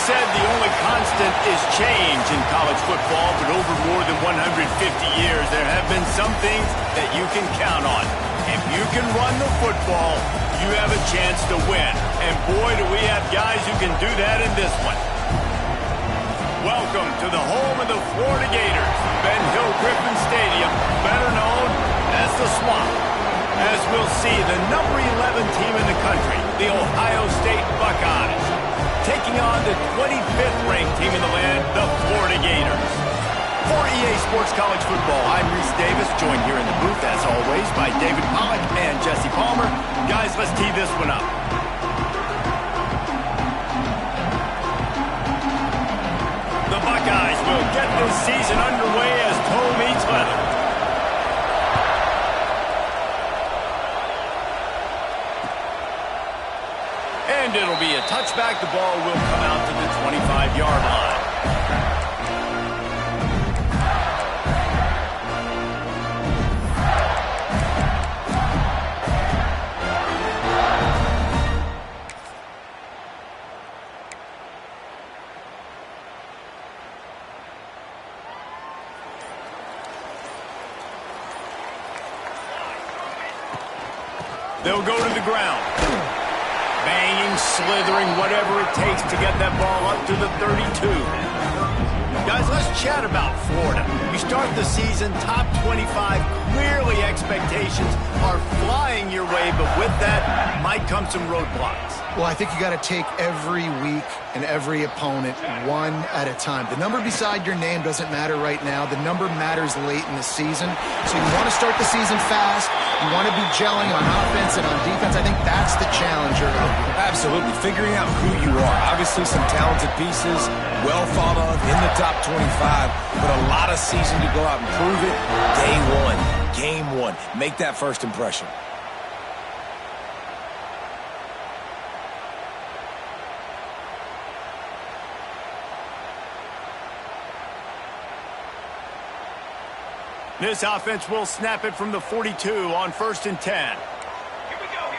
said the only constant is change in college football, but over more than 150 years, there have been some things that you can count on. If you can run the football, you have a chance to win. And boy, do we have guys who can do that in this one. Welcome to the home of the Florida Gators, Ben Hill Griffin Stadium, better known as the Swamp. As we'll see, the number 11 team in the country, the Ohio State Buckeyes, taking on the 25th ranked team in the land, the Florida Gators. For EA Sports College Football, I'm Reese Davis, joined here in the booth, as always, by David Pollack and Jesse Palmer. Guys, let's tee this one up. The Buckeyes will get this season underway as toe meets leather. And it'll be a touchback. The ball will come out to the 25-yard line. They'll go to the ground. Banging, slithering, whatever it takes to get that ball up to the 32. Guys, let's chat about Florida. We start the season top 25. Clearly expectations are flying your way, but with that might come some roadblocks. Well, I think you got to take every week and every opponent one at a time. The number beside your name doesn't matter right now. The number matters late in the season. So you want to start the season fast. You want to be gelling on offense and on defense. I think that's the challenge early. Absolutely. Figuring out who you are. Obviously some talented pieces, well thought of in the top 25, but a lot of season to go out and prove it. Day one, game one. Make that first impression. This offense will snap it from the 42 on 1st and 10. Here we go.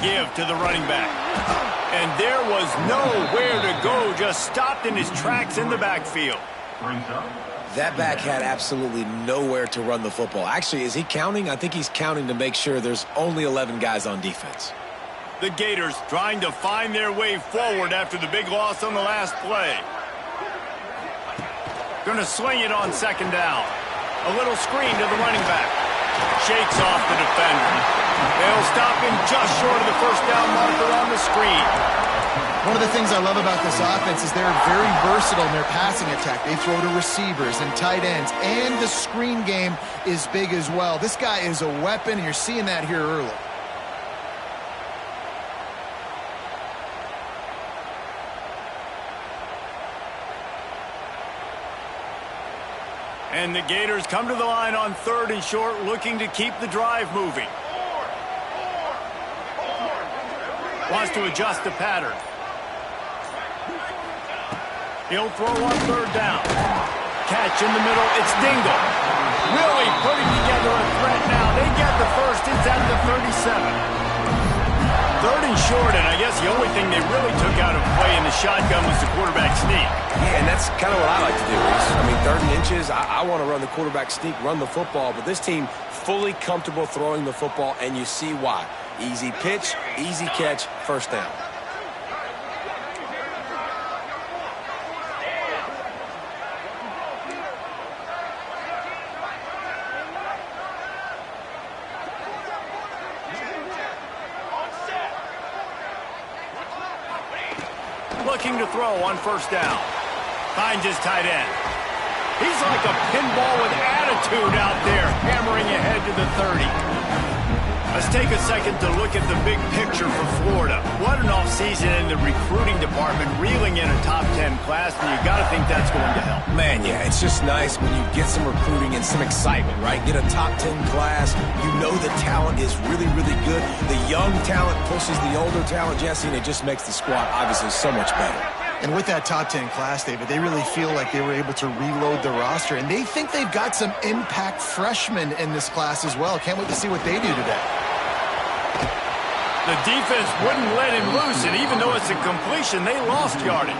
Give to the running back. And there was nowhere to go, just stopped in his tracks in the backfield. That back had absolutely nowhere to run the football. Actually, is he counting? I think he's counting to make sure there's only 11 guys on defense. The Gators trying to find their way forward after the big loss on the last play. Going to sling it on 2nd down. A little screen to the running back. Shakes off the defender. They'll stop him just short of the 1st down marker on the screen. One of the things I love about this offense is they're very versatile in their passing attack. They throw to receivers and tight ends, and the screen game is big as well. This guy is a weapon, and you're seeing that here early. And the Gators come to the line on 3rd and short, looking to keep the drive moving. Wants to adjust the pattern. He'll throw on 3rd down. Catch in the middle. It's Dingle. Really putting together a threat now. They get the first inside the 37. 3rd and short, and I guess the only thing they really took out of play in the shotgun was the quarterback sneak. Yeah, and that's kind of what I like to do, Reese. I mean, 30 inches, I want to run the quarterback sneak, run the football, but this team fully comfortable throwing the football, and you see why. Easy pitch, easy catch, 1st down. Looking to throw on 1st down. Finds his tight end. He's like a pinball with attitude out there, hammering ahead to the 30. Let's take a second to look at the big picture for Florida. What an offseason in the recruiting department, reeling in a top 10 class, and you got to think that's going to help. Man, yeah, it's just nice when you get some recruiting and some excitement, right? Get a top 10 class. You know the talent is really, really good. The young talent pushes the older talent, Jesse, and it just makes the squad obviously so much better. And with that top 10 class, David, they really feel like they were able to reload the roster. And they think they've got some impact freshmen in this class as well. Can't wait to see what they do today. The defense wouldn't let him loose, and even though it's a completion, they lost yardage.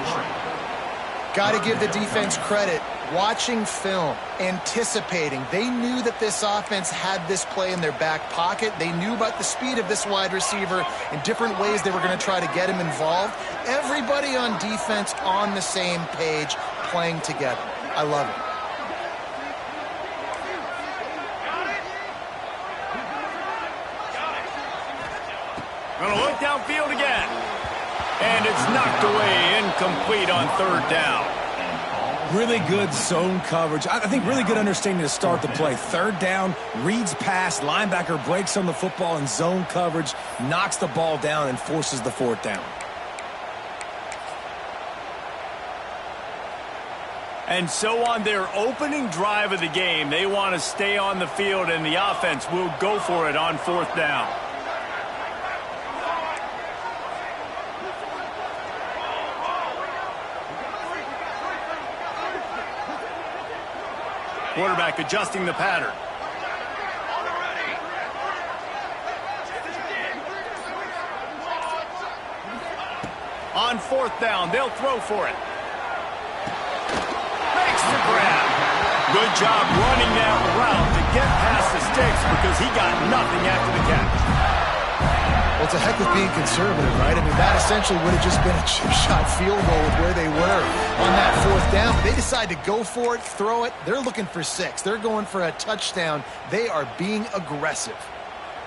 Got to give the defense credit. Watching film, anticipating. They knew that this offense had this play in their back pocket. They knew about the speed of this wide receiver and different ways they were going to try to get him involved. Everybody on defense on the same page, playing together. I love it. Gonna look downfield again. And it's knocked away, incomplete on third down. Really good zone coverage. I think really good understanding to start the play. Third down, reads pass, linebacker breaks on the football in zone coverage, knocks the ball down, and forces the fourth down. And so on their opening drive of the game, they want to stay on the field, and the offense will go for it on fourth down. Quarterback adjusting the pattern. On fourth down, they'll throw for it. Makes the grab. Good job running that route to get past the sticks because he got nothing after the catch. Well, it's a heck of being conservative, right? I mean, that essentially would have just been a chip shot field goal with where they were on that fourth down. They decide to go for it, throw it. They're looking for 6. They're going for a touchdown. They are being aggressive.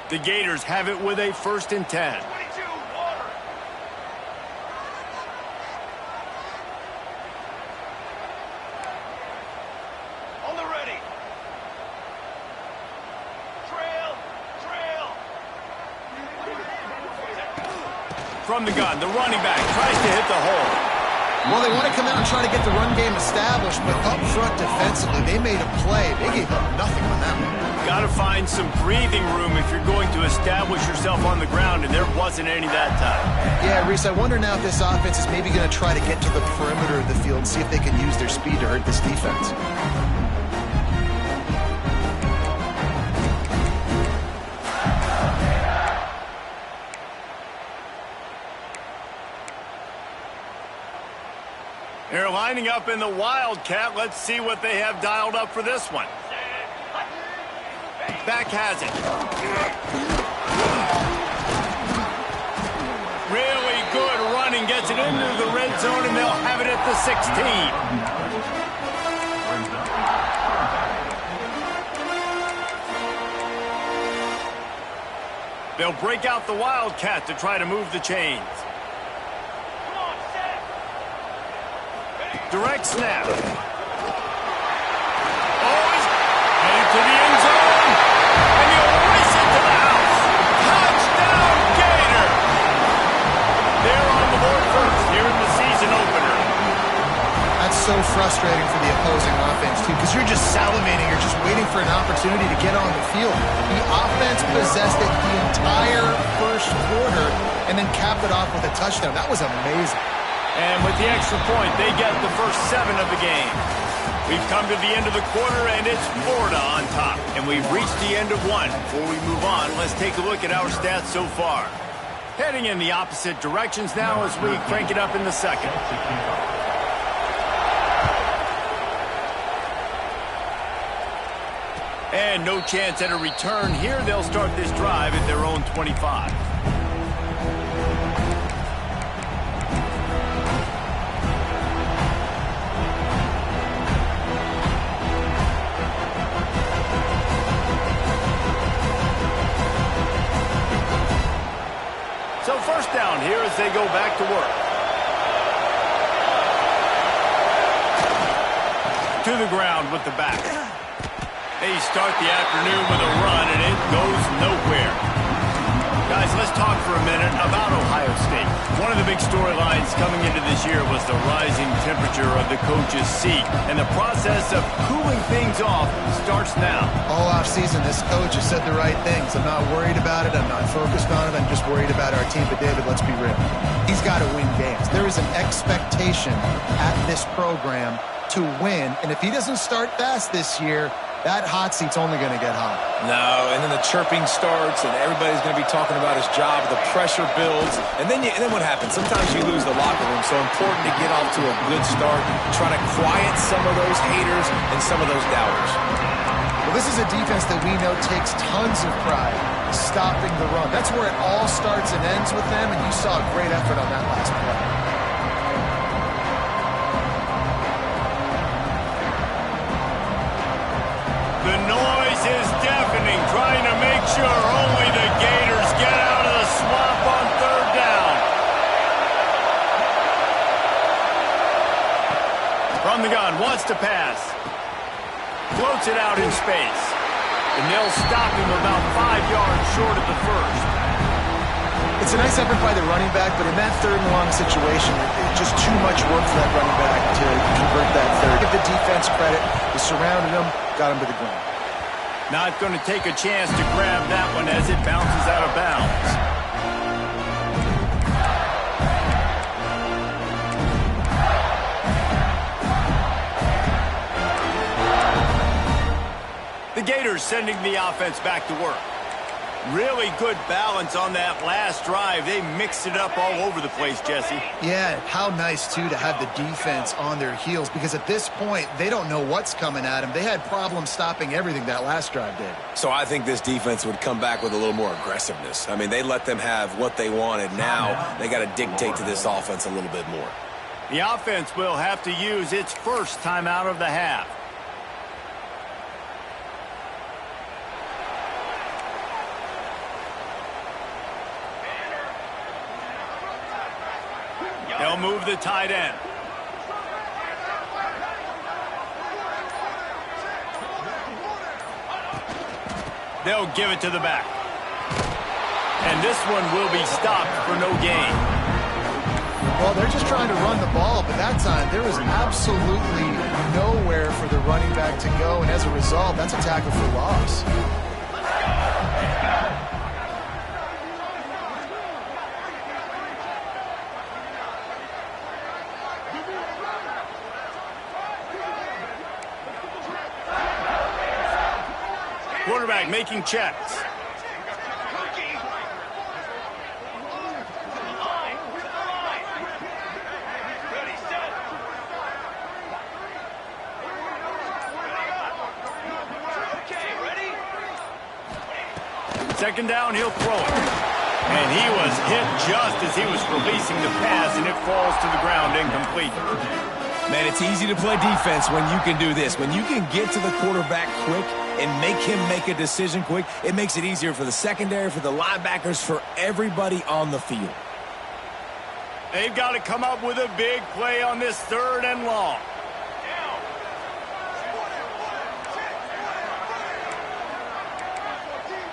The Gators have it with a 1st and 10. From the gun, the running back tries to hit the hole. Well, they want to come out and try to get the run game established, but up front defensively, they made a play. They gave up nothing on that one. Got to find some breathing room if you're going to establish yourself on the ground, and there wasn't any that time. Yeah, Reese, I wonder now if this offense is maybe going to try to get to the perimeter of the field and see if they can use their speed to hurt this defense. They're lining up in the Wildcat. Let's see what they have dialed up for this one. Back has it. Really good running. Gets it into the red zone, and they'll have it at the 16. They'll break out the Wildcat to try to move the chains. Direct snap. Oh, he's headed to the end zone. And he'll race it to the house. Touchdown, Gator. They're on the board first here in the season opener. That's so frustrating for the opposing offense, too, because you're just salivating. You're just waiting for an opportunity to get on the field. The offense possessed it the entire first quarter and then capped it off with a touchdown. That was amazing. And with the extra point, they get the first 7 of the game. We've come to the end of the quarter, and it's Florida on top. And we've reached the end of one. Before we move on, let's take a look at our stats so far. Heading in the opposite directions now as we crank it up in the second. And no chance at a return here. They'll start this drive at their own 25. So first down here as they go back to work. To the ground with the back. They start the afternoon with a run, and it goes nowhere. Guys, let's talk for a minute about Ohio State. One of the big storylines coming into this year was the rising temperature of the coach's seat, and the process of cooling things off starts now. All offseason, this coach has said the right things. I'm not worried about it. I'm not focused on it. I'm just worried about our team. But, David, let's be real. He's got to win games. There there is an expectation at this program to win. And if he doesn't start fast this year, that hot seat's only going to get hot. No, and then the chirping starts, and everybody's going to be talking about his job. The pressure builds, and then what happens? Sometimes you lose the locker room, so important to get off to a good start, try to quiet some of those haters and some of those doubters. Well, this is a defense that we know takes tons of pride stopping the run. That's where it all starts and ends with them, and you saw a great effort on that last play. The noise is deafening, trying to make sure only the Gators get out of the swamp on third down. From the gun, wants to pass. Floats it out in space. And they'll stop him about 5 yards short of the first. It's a nice effort by the running back, but in that third and long situation, it's just too much work for that running back to convert that third. Give the defense credit. They surrounded him, got him to the ground. Not going to take a chance to grab that one as it bounces out of bounds. The Gators sending the offense back to work. Really good balance on that last drive. They mixed it up all over the place, Jesse. Yeah, how nice, too, to have the defense on their heels, because at this point, they don't know what's coming at them. They had problems stopping everything that last drive did. So I think this defense would come back with a little more aggressiveness. I mean, they let them have what they wanted. Now they got to dictate to this offense a little bit more. The offense will have to use its first timeout of the half. They'll move the tight end. They'll give it to the back. And this one will be stopped for no gain. Well, they're just trying to run the ball, but that time there was absolutely nowhere for the running back to go, and as a result, that's a tackle for loss. Quarterback making checks. Second down, he'll throw it. And he was hit just as he was releasing the pass, and it falls to the ground incomplete. Man, it's easy to play defense when you can do this. When you can get to the quarterback quick and make him make a decision quick, it makes it easier for the secondary, for the linebackers, for everybody on the field. They've got to come up with a big play on this third and long.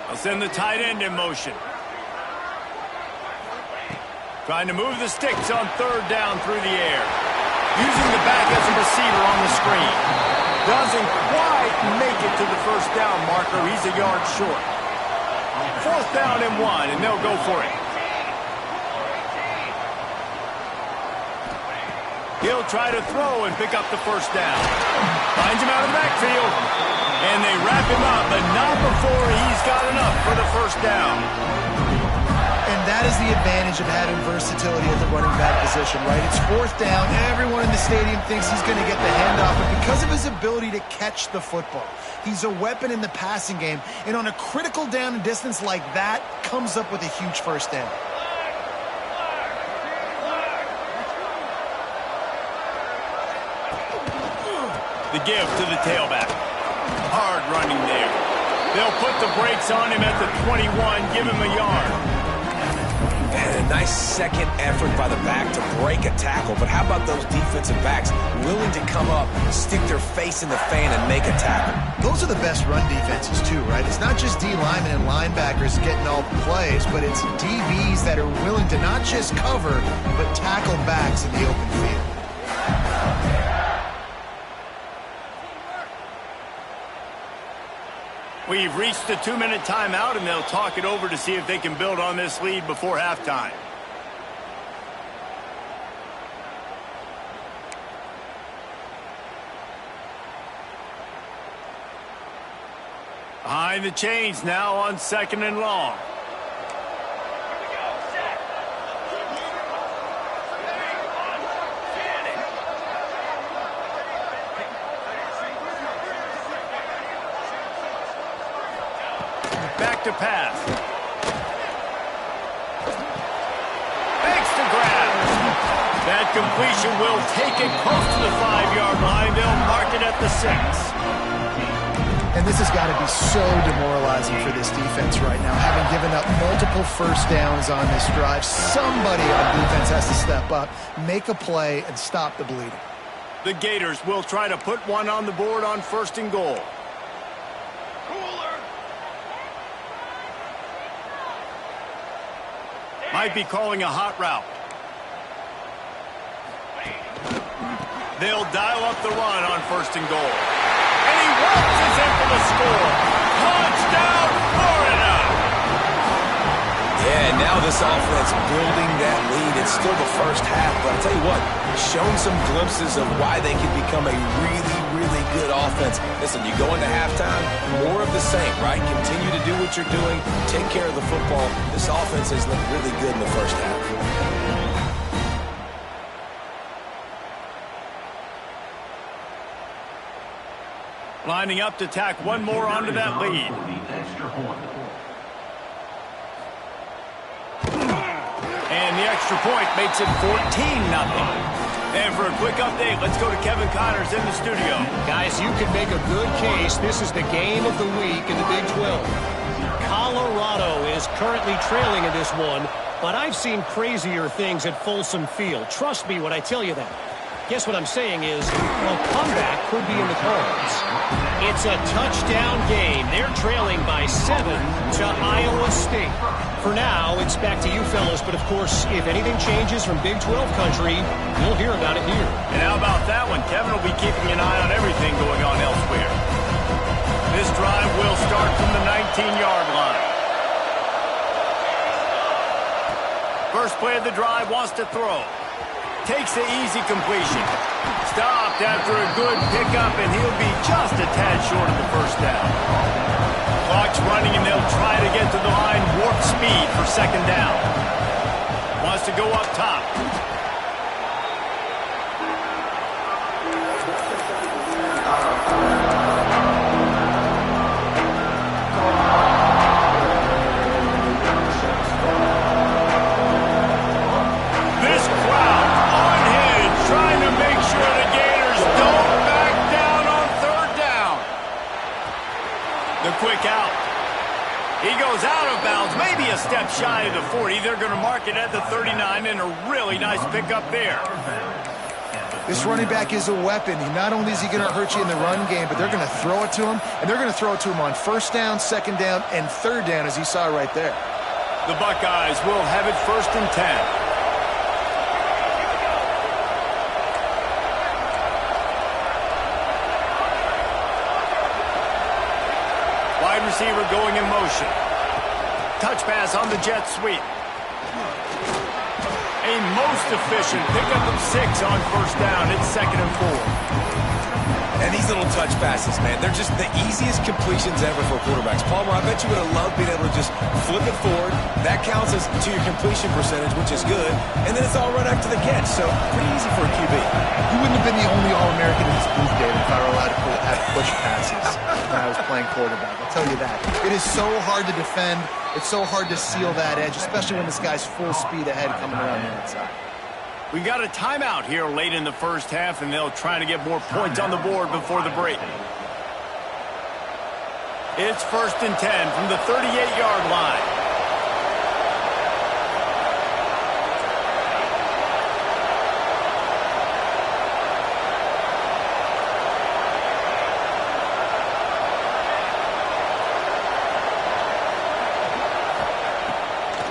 They'll send the tight end in motion. Trying to move the sticks on third down through the air. Using the back as a receiver on the screen. Doesn't quite make it to the first down marker. He's a yard short. Fourth down and 1, and they'll go for it. He'll try to throw and pick up the first down. Finds him out of the backfield. And they wrap him up, but not before he's got enough for the first down. And that is the advantage of having versatility at the running back position, right? It's fourth down. Everyone in the stadium thinks he's going to get the handoff, but because of his ability to catch the football, he's a weapon in the passing game. And on a critical down and distance like that, comes up with a huge first down. The give to the tailback. Hard running there. They'll put the brakes on him at the 21, give him a yard. And a nice second effort by the back to break a tackle. But how about those defensive backs willing to come up, stick their face in the fan, and make a tackle? Those are the best run defenses too, right? It's not just D linemen and linebackers getting all the plays, but it's DBs that are willing to not just cover, but tackle backs in the open field. We've reached the 2-minute timeout, and they'll talk it over to see if they can build on this lead before halftime. Behind the chains now on 2nd and long. Back to pass. Fakes to grab. That completion will take it close to the 5-yard line. They'll mark it at the 6. And this has got to be so demoralizing for this defense right now, having given up multiple first downs on this drive. Somebody on defense has to step up, make a play, and stop the bleeding. The Gators will try to put one on the board on 1st and goal. Might be calling a hot route. They'll dial up the run on 1st and goal. And he waltzes in for the score. Touchdown, Florida! Yeah, now this offense building that lead. It's still the first half, but I'll tell you what, shown some glimpses of why they can become a really, really good offense. Listen, you go into halftime, more of the same, right? Continue to do what you're doing, take care of the football. This offense has looked really good in the first half. Lining up to tack one more onto that lead. And the extra point makes it 14-0. And for a quick update, let's go to Kevin Connors in the studio. Guys, you can make a good case. This is the game of the week in the Big 12. Colorado is currently trailing in this one, but I've seen crazier things at Folsom Field. Trust me when I tell you that. Guess what I'm saying is, a comeback could be in the cards. It's a touchdown game. They're trailing by 7 to Iowa State. For now, it's back to you fellas, but of course, if anything changes from Big 12 country, you'll hear about it here. And how about that one? Kevin will be keeping an eye on everything going on elsewhere. This drive will start from the 19-yard line. First play of the drive, wants to throw. Takes the easy completion. Stopped after a good pickup, and he'll be just a tad short of the first down. Clock's running, and they'll try to get to the line warp speed for 2nd down. Wants to go up top. Quick out. He goes out of bounds, maybe a step shy of the 40. They're going to mark it at the 39, and a really nice pickup there. This running back is a weapon. Not only is he going to hurt you in the run game, but they're going to throw it to him, and they're going to throw it to him on 1st down, 2nd down, and 3rd down, as you saw right there. The Buckeyes will have it 1st and 10. Wide receiver going in motion. Touch pass on the jet sweep. A most efficient pickup of 6 on 1st down. It's 2nd and 4. And these little touch passes, man, they're just the easiest completions ever for quarterbacks. Palmer, I bet you would have loved being able to just flip it forward. That counts as to your completion percentage, which is good. And then it's all right after the catch, so pretty easy for a QB. You wouldn't have been the only All-American in this booth, David, if I were allowed to have push passes when I was playing quarterback. I'll tell you that. It is so hard to defend. It's so hard to seal that edge, especially when this guy's full speed ahead coming around the inside. We got a timeout here late in the first half, and they'll try to get more points on the board before the break. It's 1st and 10 from the 38-yard line.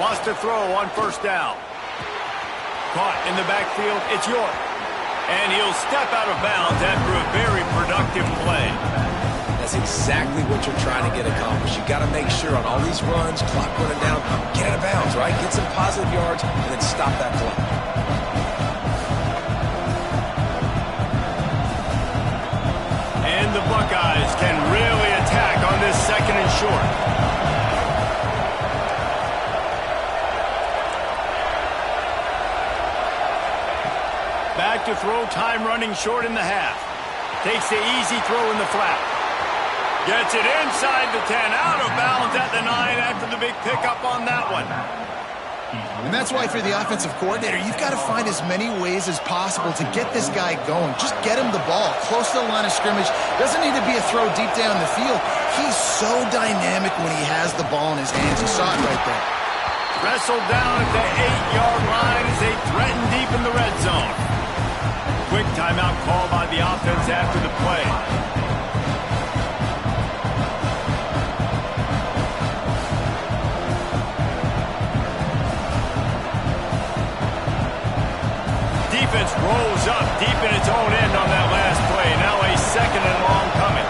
Wants to throw on 1st down. Caught in the backfield, it's York. And he'll step out of bounds after a very productive play. That's exactly what you're trying to get accomplished. You got to make sure on all these runs, clock running down, get out of bounds, right? Get some positive yards, and then stop that clock. And the Buckeyes can really attack on this 2nd and short. Back to throw, time running short in the half. Takes the easy throw in the flat. Gets it inside the 10, out of bounds at the 9 after the big pickup on that one. And that's why, for the offensive coordinator, you've got to find as many ways as possible to get this guy going. Just get him the ball close to the line of scrimmage. Doesn't need to be a throw deep down the field. He's so dynamic when he has the ball in his hands. You saw it right there. Wrestled down at the 8-yard line as they threaten deep in the red zone. Quick timeout call by the offense after the play. Defense rolls up deep in its own end on that last play. Now a second and long coming.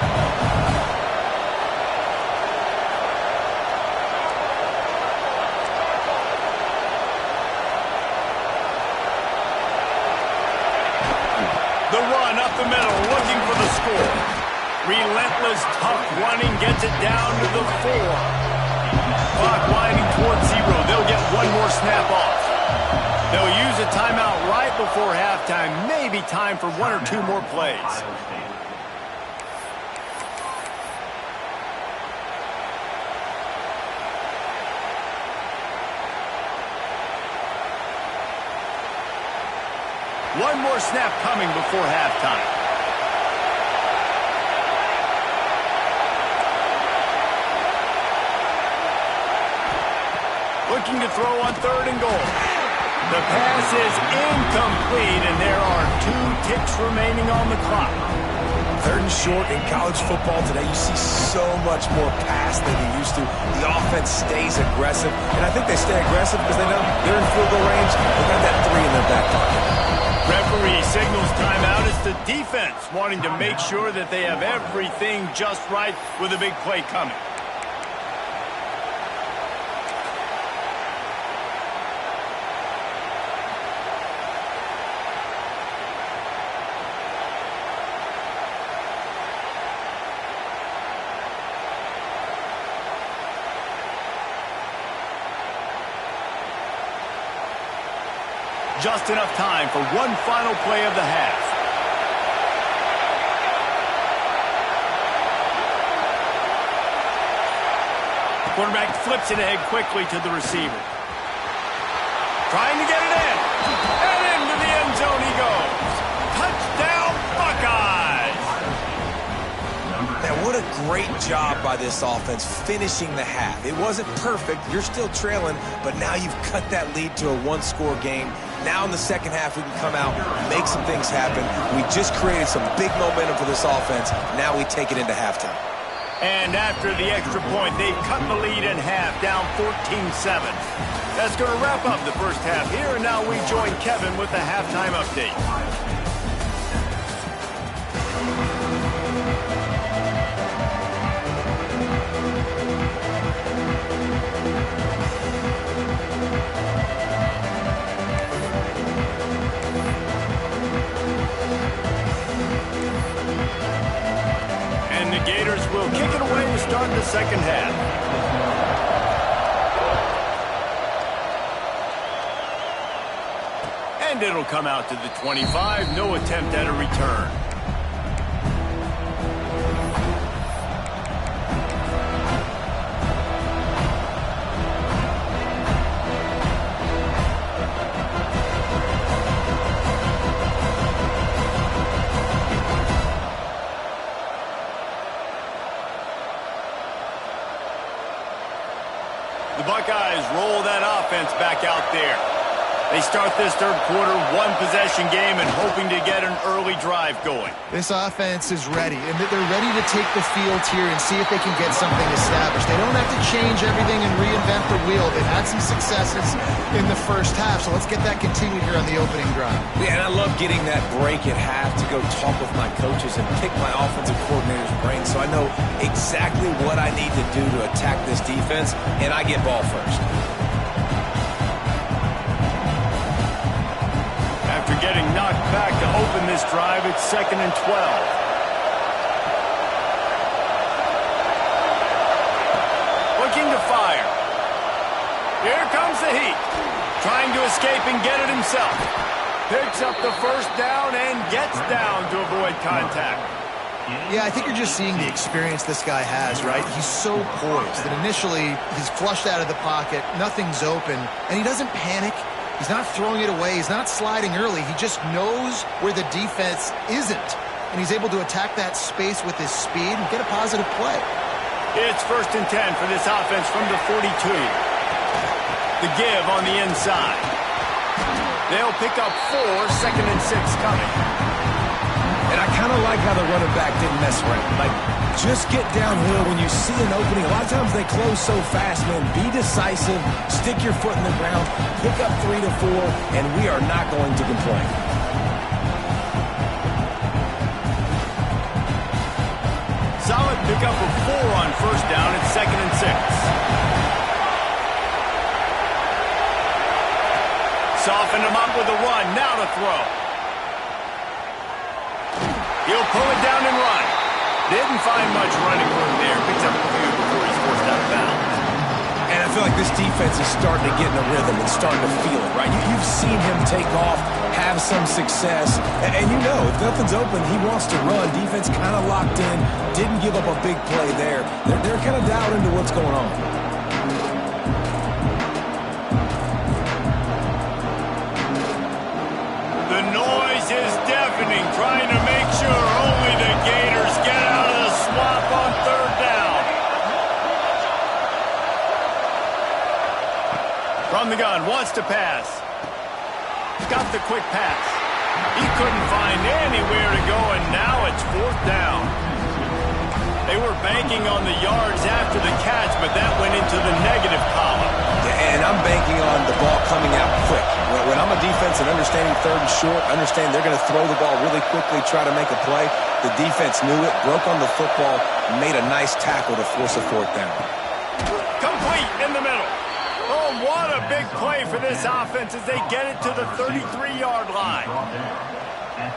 The run up the middle, looking for the score. Relentless, tough running gets it down to the 4. Clock winding towards 0. They'll get one more snap off. They'll use a timeout right before halftime. Maybe time for 1 or 2 more plays. One more snap coming before halftime. Looking to throw on 3rd and goal. The pass is incomplete, and there are 2 ticks remaining on the clock. 3rd and short in college football today. You see so much more pass than you used to. The offense stays aggressive, and I think they stay aggressive because they know they're in field goal range. They got that 3 in their back pocket. Referee signals timeout. It's the defense wanting to make sure that they have everything just right with a big play coming. Just enough time for one final play of the half. Quarterback flips it ahead quickly to the receiver. Trying to get it in. And into the end zone he goes. Touchdown, Buckeyes! Man, what a great job by this offense finishing the half. It wasn't perfect. You're still trailing, but now you've cut that lead to a 1-score game. Now in the second half, we can come out, make some things happen. We just created some big momentum for this offense. Now we take it into halftime. And after the extra point, they've cut the lead in half, down 14-7. That's going to wrap up the first half here, and now we join Kevin with the halftime update. Gators will kick it away to start the second half. And it'll come out to the 25. No attempt at a return. The Buckeyes roll that offense back out there. They start this third quarter, 1-possession game, and hoping to get an early drive going. This offense is ready, and they're ready to take the field here and see if they can get something established. They don't have to change everything and reinvent the wheel. They've had some successes in the first half, so let's get that continued here on the opening drive. Yeah, and I love getting that break at half to go talk with my coaches and pick my offensive coordinator's brain so I know exactly what I need to do to attack this defense, and I get ball first. After getting knocked back to open this drive, it's 2nd and 12. heat. Trying to escape and get it himself. Picks up the first down and gets down to avoid contact. Yeah, I think you're just seeing the experience this guy has, right? He's so poised that initially he's flushed out of the pocket, nothing's open, and he doesn't panic. He's not throwing it away. He's not sliding early. He just knows where the defense isn't, and he's able to attack that space with his speed and get a positive play. It's 1st and 10 for this offense from the 42. The give on the inside. They'll pick up 4, 2nd and 6 coming. And I kind of like how the running back didn't mess around. Like, just get downhill when you see an opening. A lot of times they close so fast, man. Be decisive, stick your foot in the ground, pick up 3 to 4, and we are not going to complain. Solid pickup of 4 on 1st down. It's 2nd and 6. Soften him up with a run. Now to throw. He'll pull it down and run. Didn't find much running room there. Picks up a few before he's forced out of bounds. And I feel like this defense is starting to get in a rhythm and starting to feel it, right? You've seen him take off, have some success, and you know, if nothing's open, he wants to run. Defense kind of locked in, didn't give up a big play there. They're kind of dialed into what's going on. The noise is deafening, trying to make sure only the Gators get out of the swamp on 3rd down. From the gun, wants to pass. Got the quick pass. He couldn't find anywhere to go, and now it's 4th down. They were banking on the yards after the catch, but that went into the negative column. And I'm banking on the ball coming out quick. When I'm a defense and understanding 3rd and short, understand they're going to throw the ball really quickly, try to make a play. The defense knew it, broke on the football, made a nice tackle to force a 4th down. Complete in the middle. Oh, what a big play for this offense as they get it to the 33-yard line.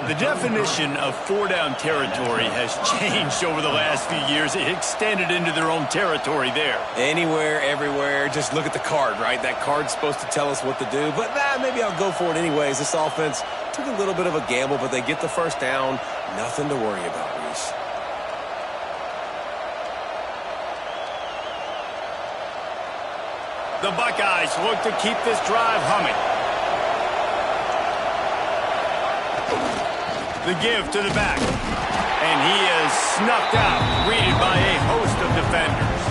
The definition of 4-down territory has changed over the last few years. It extended into their own territory there. Anywhere, everywhere, just look at the card, right? That card's supposed to tell us what to do, but maybe I'll go for it anyways. This offense took a little bit of a gamble, but they get the 1st down. Nothing to worry about, Reese. The Buckeyes look to keep this drive humming. The give to the back. And he is snuffed out, greeted by a host of defenders.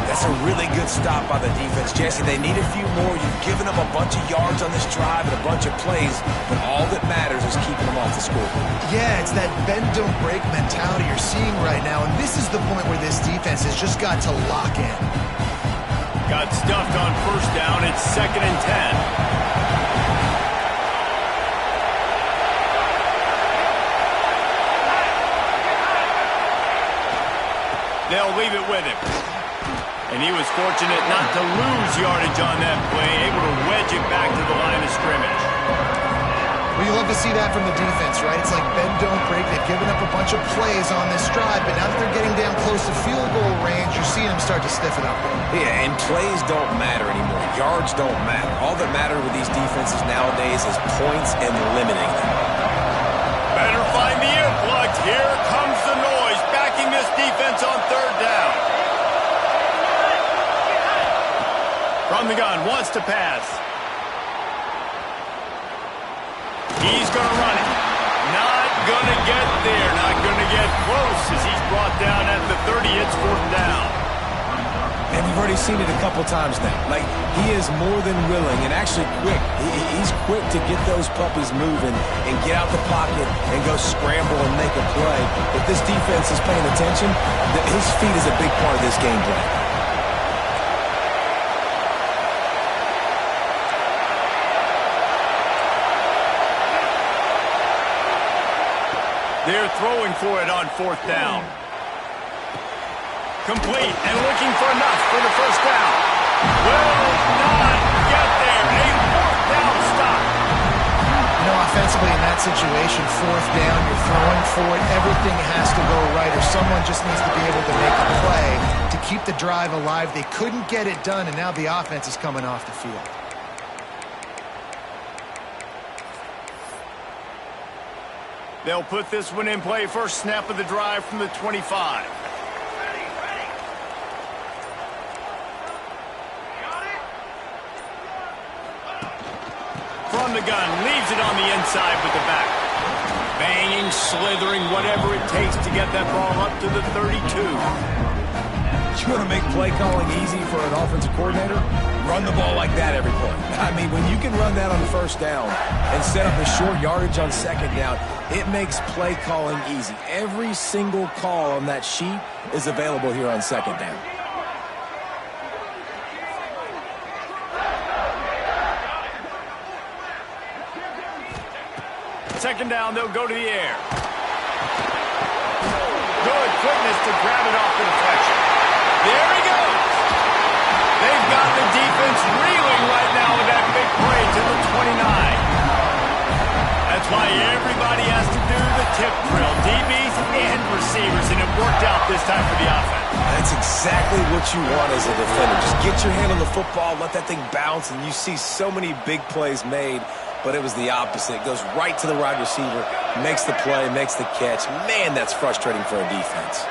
That's a really good stop by the defense, Jesse. They need a few more. You've given them a bunch of yards on this drive and a bunch of plays, but all that matters is keeping them off the scoreboard. Yeah, it's that bend, don't break mentality you're seeing right now, and this is the point where this defense has just got to lock in. Got stuffed on 1st down. It's 2nd and 10. They'll leave it with him. And he was fortunate not to lose yardage on that play, able to wedge it back to the line of scrimmage. Well, you love to see that from the defense, right? It's like bend, don't break. They've given up a bunch of plays on this drive, but now that they're getting down close to field goal range, you're seeing them start to stiffen up. Yeah, and plays don't matter anymore. Yards don't matter. All that matters with these defenses nowadays is points and limiting them. Better find the earplugs. Here comes the noise, backing this defense on 3rd down. From the gun, wants to pass. He's going to run it. Not going to get there. Not going to get close as he's brought down at the 30. It's 4th down. And you've already seen it a couple times now. Like, he is more than willing and actually quick. He's quick to get those puppies moving and get out the pocket and go scramble and make a play. If this defense is paying attention, his feet is a big part of this game plan. They're throwing for it on 4th down. Complete and looking for enough for the 1st down. Will not get there. A 4th down stop. You know, Offensively, in that situation, fourth down, you're throwing for it. Everything has to go right, or someone just needs to be able to make a play to keep the drive alive. They couldn't get it done, and now the offense is coming off the field. They'll put this one in play. First snap of the drive from the 25. From the gun, leaves it on the inside with the back. Banging, slithering, whatever it takes to get that ball up to the 32. You want to make play calling easy for an offensive coordinator? Run the ball like that every play. I mean, when you can run that on first down and set up a short yardage on second down, it makes play calling easy. Every single call on that sheet is available here on second down. Second down, they'll go to the air. Good quickness to grab it off the deflection. There he goes. They've got the defense reeling right now with that big play to the 29. That's why everybody has to do the tip drill, DBs and receivers, and it worked out this time for the offense. That's exactly what you want as a defender. Just get your hand on the football, let that thing bounce, and you see so many big plays made. But it was the opposite. It goes right to the wide receiver, makes the play, makes the catch. Man, that's frustrating for a defense.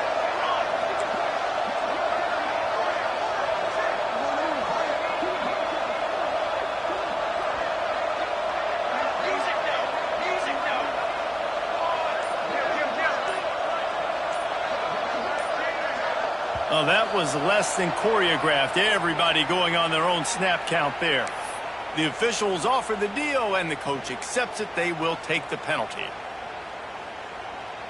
Oh, that was less than choreographed. Everybody going on their own snap count there. The officials offer the deal, and the coach accepts it. They will take the penalty.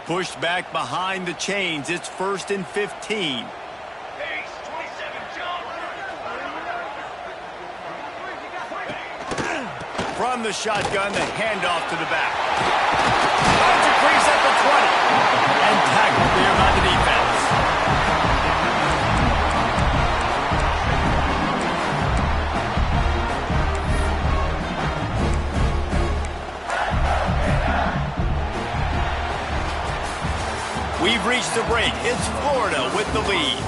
Pushed back behind the chains. It's 1st and 15. From the shotgun, the handoff to the back. Finds a crease at the 20. And tackled there by the defense. We've reached the break. It's Florida with the lead.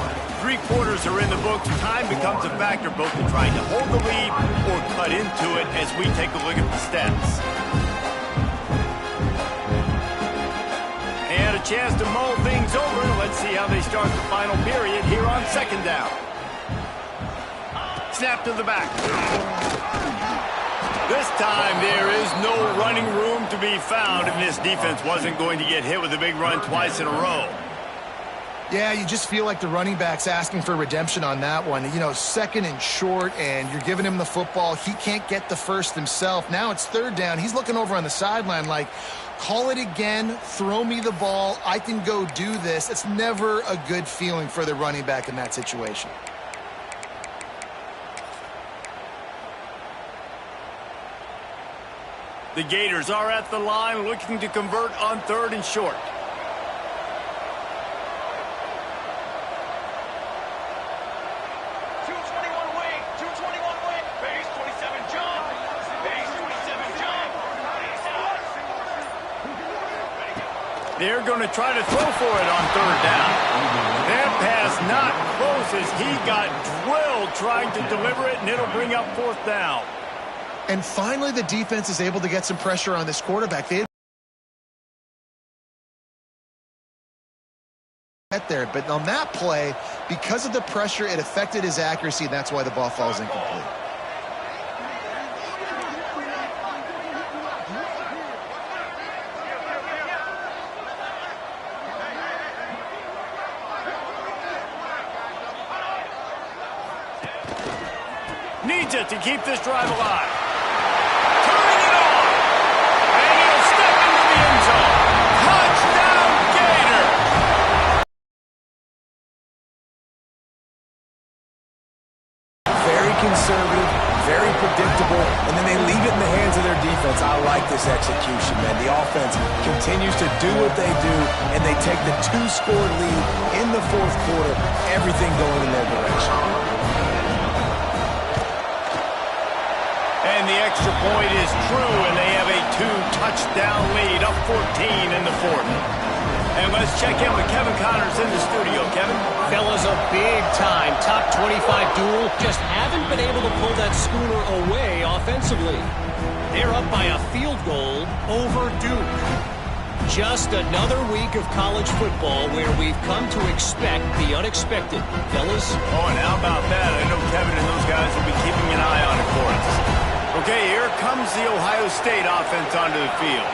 3 quarters are in the books. Time becomes a factor both in trying to hold the lead or cut into it as we take a look at the stats. And a chance to mull things over. Let's see how they start the final period here on second down. Snap to the back. This time there is no running room to be found, and this defense wasn't going to get hit with a big run twice in a row. Yeah, you just feel like the running back's asking for redemption on that one. You know, second and short, and you're giving him the football. He can't get the first himself. Now it's third down. He's looking over on the sideline like, call it again, throw me the ball, I can go do this. It's never a good feeling for the running back in that situation. The Gators are at the line looking to convert on 3rd and short. They're going to try to throw for it on 3rd down. That pass not close as he got drilled trying to deliver it, and it'll bring up 4th down. And finally, the defense is able to get some pressure on this quarterback. They get there, but on that play, because of the pressure, it affected his accuracy, and that's why the ball falls incomplete. Needs it to keep this drive alive. Turning it on. And he'll step into the end zone. Touchdown, Gator. Very conservative, very predictable, and then they leave it in the hands of their defense. I like this execution, man. The offense continues to do what they do, and they take the 2-score lead in the 4th quarter, everything going in their direction. And the extra point is true, and they have a touchdown lead, up 14 in the fourth. And let's check in with Kevin Connors in the studio. Kevin? Fellas, a big-time top 25 duel. Just haven't been able to pull that schooner away offensively. They're up by a field goal over Duke. Just another week of college football where we've come to expect the unexpected. Fellas? Oh, and how about that? I know Kevin and those guys will be keeping an eye on it for us. Okay, here comes the Ohio State offense onto the field.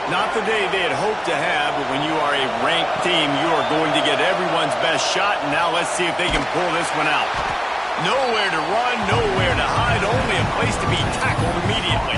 Not the day they had hoped to have, but when you are a ranked team, you are going to get everyone's best shot, and now let's see if they can pull this one out. Nowhere to run, nowhere to hide, only a place to be tackled immediately.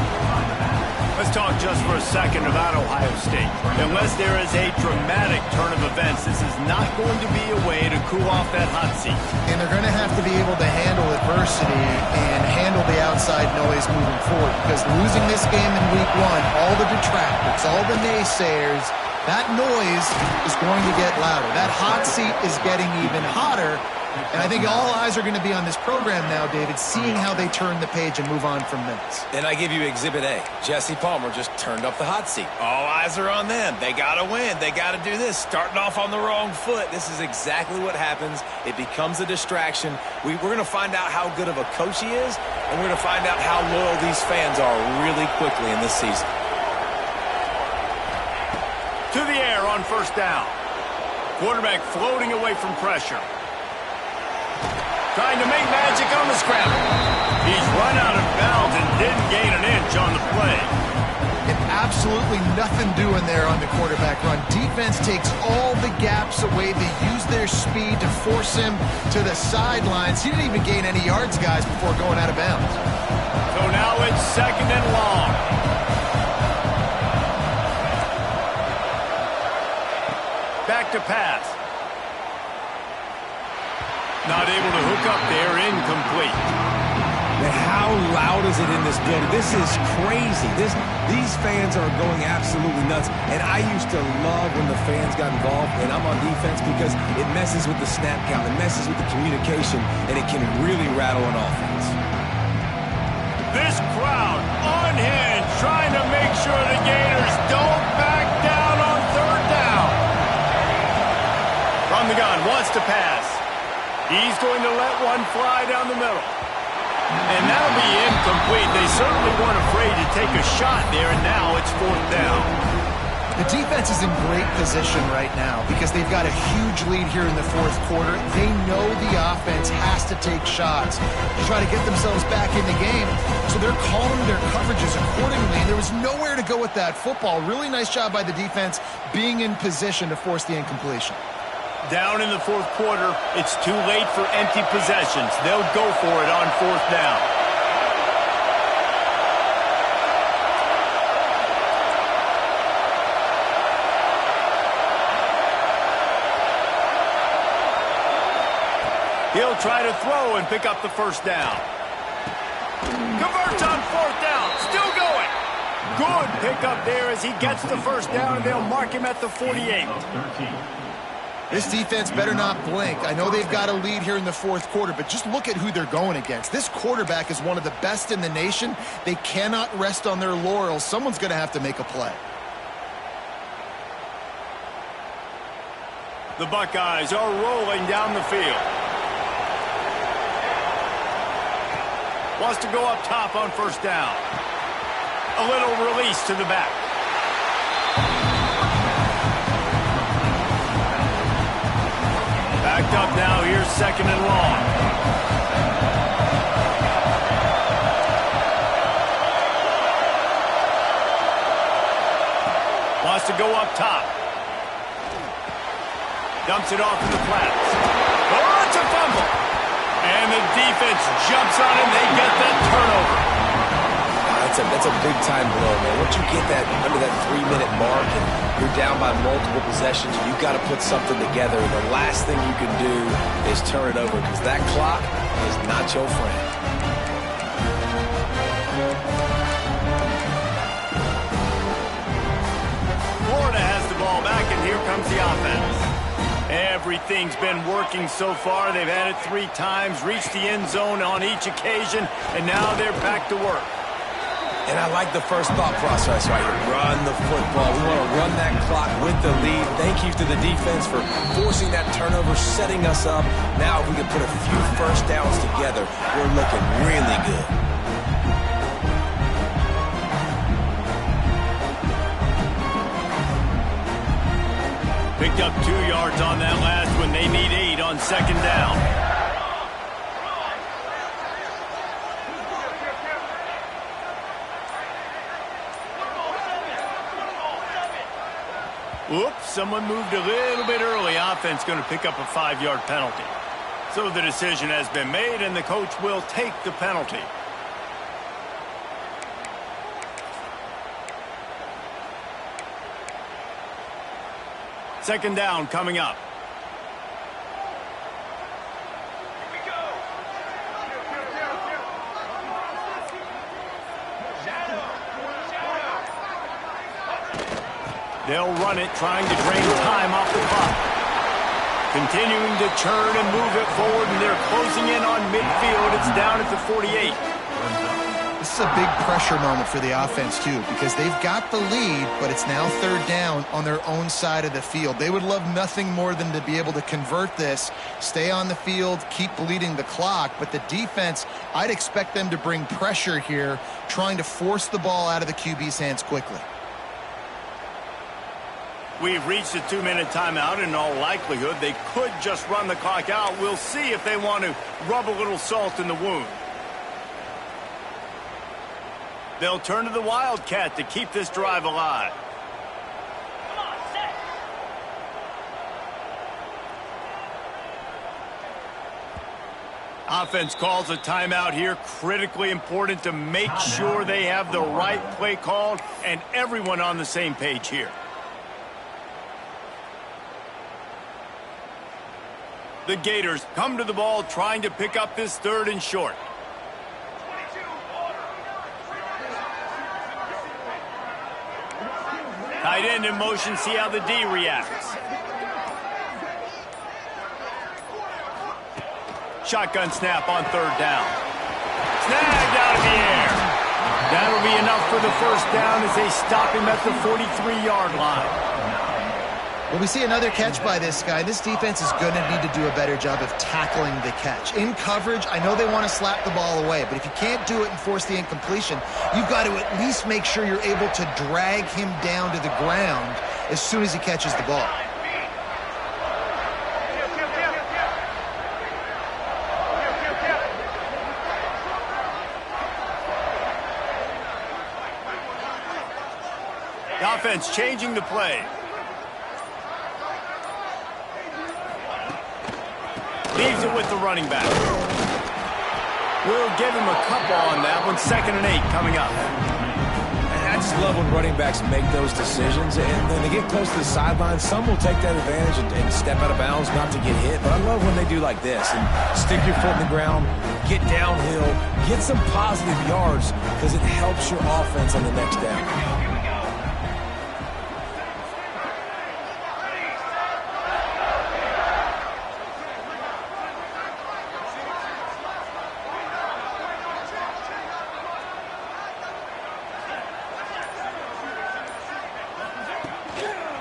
Let's talk just for a second about Ohio State. Unless there is a dramatic turn of events, this is not going to be a way to cool off that hot seat. And they're going to have to be able to handle adversity and handle the outside noise moving forward, because losing this game in week one, all the detractors, all the naysayers, that noise is going to get louder. That hot seat is getting even hotter. And I think all eyes are going to be on this program now, David, seeing how they turn the page and move on from this. And I give you Exhibit A. Jesse Palmer just turned up the hot seat. All eyes are on them. They got to win. They got to do this. Starting off on the wrong foot. This is exactly what happens. It becomes a distraction. We're going to find out how good of a coach he is, and we're going to find out how loyal these fans are really quickly in this season. To the air on first down. Quarterback floating away from pressure. Trying to make magic on the scramble. He's run out of bounds and didn't gain an inch on the play. And absolutely nothing doing there on the quarterback run. Defense takes all the gaps away. They use their speed to force him to the sidelines. He didn't even gain any yards, guys, before going out of bounds. So now it's second and long. Back to pass. Not able to hook up there, incomplete. Man, how loud is it in this building? This is crazy. These fans are going absolutely nuts. And I used to love when the fans got involved, and I'm on defense, because it messes with the snap count, it messes with the communication, and it can really rattle an offense. This crowd on hand, trying to make sure the Gators don't back down on third down. From the gun, wants to pass. He's going to let one fly down the middle. And that'll be incomplete. They certainly weren't afraid to take a shot there, and now it's fourth down. The defense is in great position right now because they've got a huge lead here in the fourth quarter. They know the offense has to take shots to try to get themselves back in the game. So they're calling their coverages accordingly, and there was nowhere to go with that football. Really nice job by the defense being in position to force the incompletion. Down in the fourth quarter, it's too late for empty possessions. They'll go for it on fourth down. He'll try to throw and pick up the first down. Converts on fourth down. Still going. Good pickup there as he gets the first down, and they'll mark him at the 48. This defense better not blink. I know they've got a lead here in the fourth quarter, but just look at who they're going against. This quarterback is one of the best in the nation. They cannot rest on their laurels. Someone's going to have to make a play. The Buckeyes are rolling down the field. Wants to go up top on first down. A little release to the back. Backed up now, here's second and long. Wants to go up top. Dumps it off in the flats. Oh, it's a fumble. And the defense jumps on him. They get that turnover. That's a big-time blow, man. Once you get that under that 3-minute mark and you're down by multiple possessions, you've got to put something together. The last thing you can do is turn it over, because that clock is not your friend. Florida has the ball back, and here comes the offense. Everything's been working so far. They've had it 3 times, reached the end zone on each occasion, and now they're back to work. And I like the first thought process right here. Run the football. We want to run that clock with the lead. Thank you to the defense for forcing that turnover, setting us up. Now if we can put a few first downs together, we're looking really good. Picked up 2 yards on that last one. They need 8 on second down. Oops, someone moved a little bit early. Offense going to pick up a 5-yard penalty. So the decision has been made, and the coach will take the penalty. Second down coming up. They'll run it, trying to drain time off the clock. Continuing to churn and move it forward, and they're closing in on midfield. It's down at the 48. This is a big pressure moment for the offense, too, because they've got the lead, but it's now third down on their own side of the field. They would love nothing more than to be able to convert this, stay on the field, keep bleeding the clock. But the defense, I'd expect them to bring pressure here, trying to force the ball out of the QB's hands quickly. We've reached a 2-minute timeout. In all likelihood, they could just run the clock out. We'll see if they want to rub a little salt in the wound. They'll turn to the Wildcat to keep this drive alive. Offense calls a timeout here. Critically important to make sure they have the right play called and everyone on the same page here. The Gators come to the ball trying to pick up this 3rd and short. Tight end in motion, see how the D reacts. Shotgun snap on 3rd down. Snagged out of the air. That'll be enough for the first down as they stop him at the 43-yard line. Well, we see another catch by this guy. This defense is going to need to do a better job of tackling the catch. In coverage, I know they want to slap the ball away, but if you can't do it and force the incompletion, you've got to at least make sure you're able to drag him down to the ground as soon as he catches the ball. The offense changing the play. Leaves it with the running back. We'll give him a couple on that one. 2nd and 8 coming up. And I just love when running backs make those decisions. And when they get close to the sideline, some will take that advantage and step out of bounds not to get hit. But I love when they do like this and stick your foot in the ground, get downhill, get some positive yards because it helps your offense on the next down.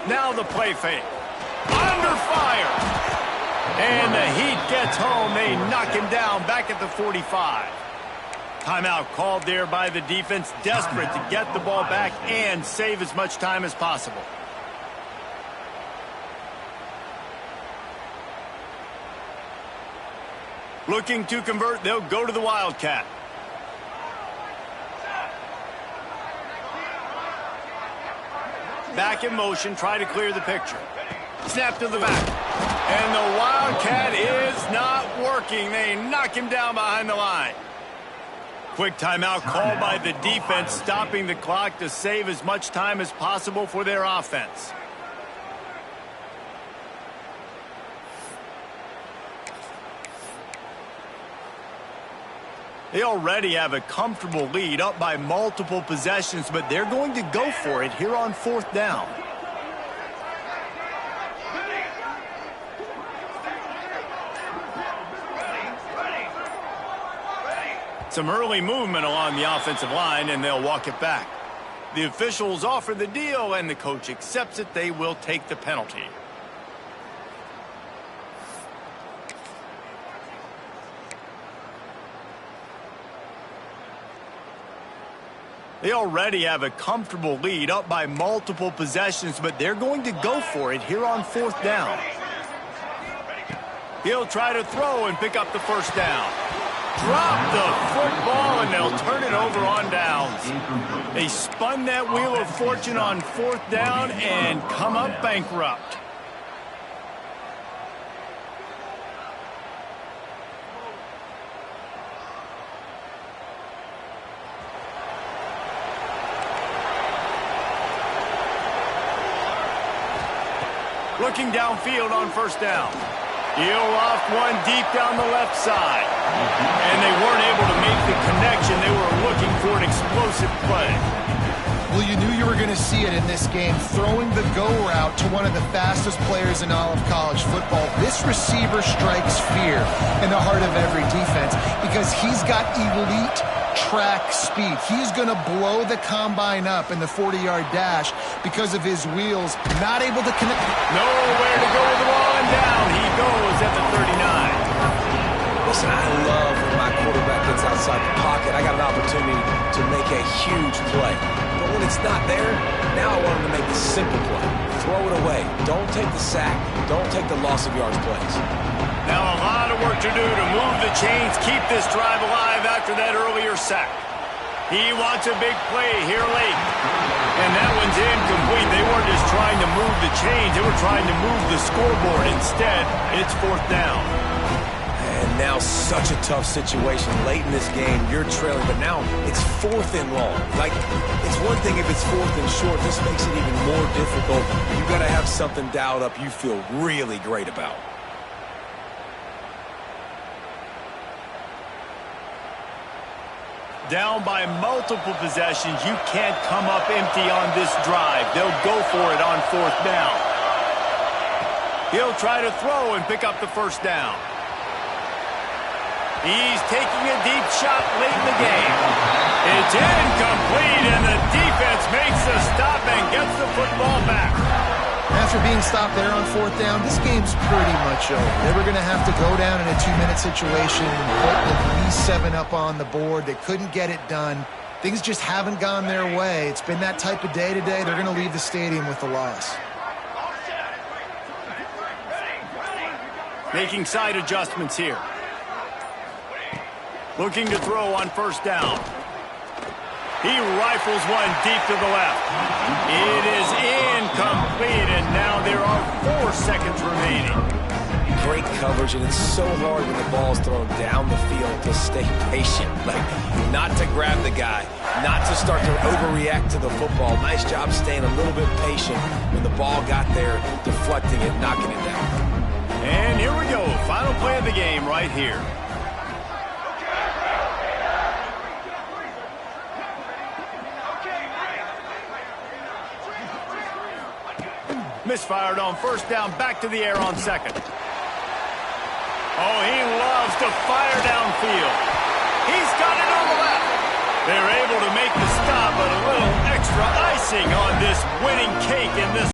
Now the play fake. Under fire. And the heat gets home. They knock him down back at the 45. Timeout called there by the defense, desperate to get the ball back and save as much time as possible. Looking to convert, they'll go to the Wildcat. Back in motion, try to clear the picture. Snap to the back. And the Wildcat is not working. They knock him down behind the line. Quick timeout called by the defense, stopping the clock to save as much time as possible for their offense. They already have a comfortable lead, up by multiple possessions, but they're going to go for it here on 4th down. Some early movement along the offensive line, and they'll walk it back. The officials offer the deal, and the coach accepts it. They will take the penalty. They already have a comfortable lead, up by multiple possessions, but they're going to go for it here on 4th down. He'll try to throw and pick up the first down. Drop the football, and they'll turn it over on downs. They spun that wheel of fortune on 4th down and come up bankrupt. Looking downfield on 1st down. He'll loft one deep down the left side. And they weren't able to make the connection. They were looking for an explosive play. Well, you knew you were going to see it in this game, throwing the go route to one of the fastest players in all of college football. This receiver strikes fear in the heart of every defense because he's got elite track speed. He's going to blow the combine up in the 40-yard dash because of his wheels, not able to connect. Nowhere to go with the ball, and down he goes at the 39. Listen, I love when my quarterback gets outside the pocket. I got an opportunity to make a huge play. But when it's not there, now I want him to make the simple play. Throw it away. Don't take the sack. Don't take the loss of yards plays. Now a lot of work to do to move the chains, keep this drive alive after that earlier sack. He wants a big play here late. And that one's incomplete. They weren't just trying to move the chains. They were trying to move the scoreboard. Instead, it's 4th down. And now such a tough situation. Late in this game, you're trailing, but now it's 4th and long. Like, it's one thing if it's 4th and short. This makes it even more difficult. You've got to have something dialed up you feel really great about. Down by multiple possessions, you can't come up empty on this drive. They'll go for it on 4th down. He'll try to throw and pick up the first down. He's taking a deep shot late in the game. It's incomplete, and the defense makes the stop and gets the football back. After being stopped there on 4th down, this game's pretty much over. They were going to have to go down in a 2-minute situation, put at least 7 up on the board. They couldn't get it done. Things just haven't gone their way. It's been that type of day today. They're going to leave the stadium with the loss. Making side adjustments here. Looking to throw on 1st down. He rifles one deep to the left. It is incomplete, and now there are 4 seconds remaining. Great coverage, and it's so hard when the ball's thrown down the field to stay patient. Like, not to grab the guy, not to start to overreact to the football. Nice job staying a little bit patient when the ball got there, deflecting it, knocking it down. And here we go. Final play of the game right here. Misfired on 1st down, back to the air on 2nd. Oh, he loves to fire downfield. He's got it on the left. They're able to make the stop, but a little extra icing on this winning cake in this